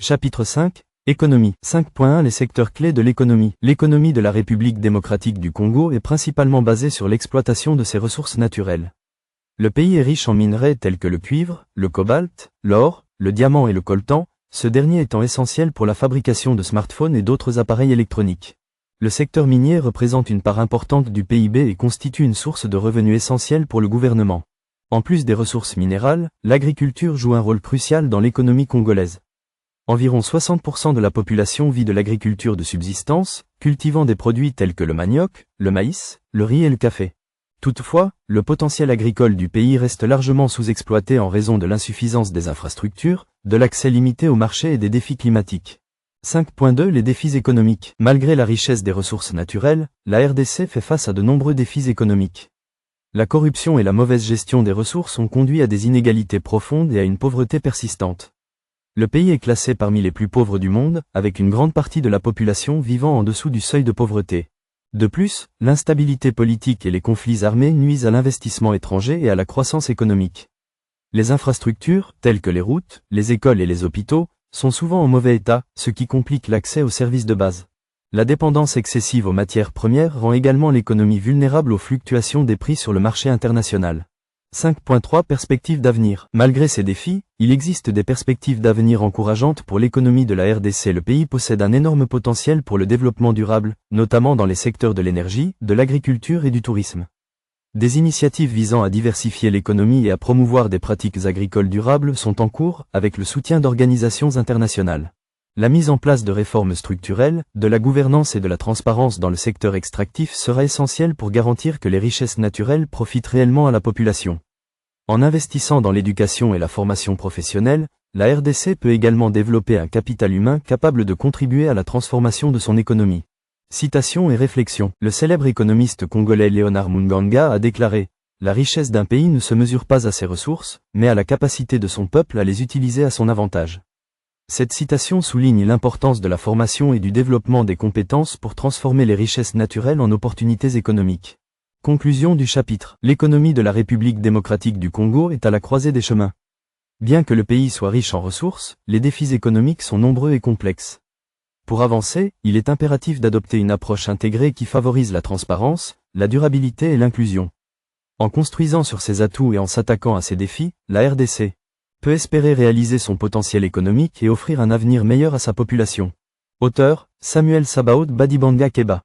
Chapitre 5. Économie. 5.1 Les secteurs clés de l'économie. L'économie de la République démocratique du Congo est principalement basée sur l'exploitation de ses ressources naturelles. Le pays est riche en minerais tels que le cuivre, le cobalt, l'or, le diamant et le coltan, ce dernier étant essentiel pour la fabrication de smartphones et d'autres appareils électroniques. Le secteur minier représente une part importante du PIB et constitue une source de revenus essentielle pour le gouvernement. En plus des ressources minérales, l'agriculture joue un rôle crucial dans l'économie congolaise. Environ 60% de la population vit de l'agriculture de subsistance, cultivant des produits tels que le manioc, le maïs, le riz et le café. Toutefois, le potentiel agricole du pays reste largement sous-exploité en raison de l'insuffisance des infrastructures, de l'accès limité au marché et des défis climatiques. 5.2 Les défis économiques. Malgré la richesse des ressources naturelles, la RDC fait face à de nombreux défis économiques. La corruption et la mauvaise gestion des ressources ont conduit à des inégalités profondes et à une pauvreté persistante. Le pays est classé parmi les plus pauvres du monde, avec une grande partie de la population vivant en dessous du seuil de pauvreté. De plus, l'instabilité politique et les conflits armés nuisent à l'investissement étranger et à la croissance économique. Les infrastructures, telles que les routes, les écoles et les hôpitaux, sont souvent en mauvais état, ce qui complique l'accès aux services de base. La dépendance excessive aux matières premières rend également l'économie vulnérable aux fluctuations des prix sur le marché international. 5.3 Perspectives d'avenir. Malgré ces défis, il existe des perspectives d'avenir encourageantes pour l'économie de la RDC. Le pays possède un énorme potentiel pour le développement durable, notamment dans les secteurs de l'énergie, de l'agriculture et du tourisme. Des initiatives visant à diversifier l'économie et à promouvoir des pratiques agricoles durables sont en cours, avec le soutien d'organisations internationales. La mise en place de réformes structurelles, de la gouvernance et de la transparence dans le secteur extractif sera essentielle pour garantir que les richesses naturelles profitent réellement à la population. En investissant dans l'éducation et la formation professionnelle, la RDC peut également développer un capital humain capable de contribuer à la transformation de son économie. Citation et réflexion. Le célèbre économiste congolais Léonard Munganga a déclaré « La richesse d'un pays ne se mesure pas à ses ressources, mais à la capacité de son peuple à les utiliser à son avantage ». Cette citation souligne l'importance de la formation et du développement des compétences pour transformer les richesses naturelles en opportunités économiques. Conclusion du chapitre. L'économie de la République démocratique du Congo est à la croisée des chemins. Bien que le pays soit riche en ressources, les défis économiques sont nombreux et complexes. Pour avancer, il est impératif d'adopter une approche intégrée qui favorise la transparence, la durabilité et l'inclusion. En construisant sur ses atouts et en s'attaquant à ces défis, la RDC peut espérer réaliser son potentiel économique et offrir un avenir meilleur à sa population. Auteur, Samuel Sabaoth Badibanga Keba.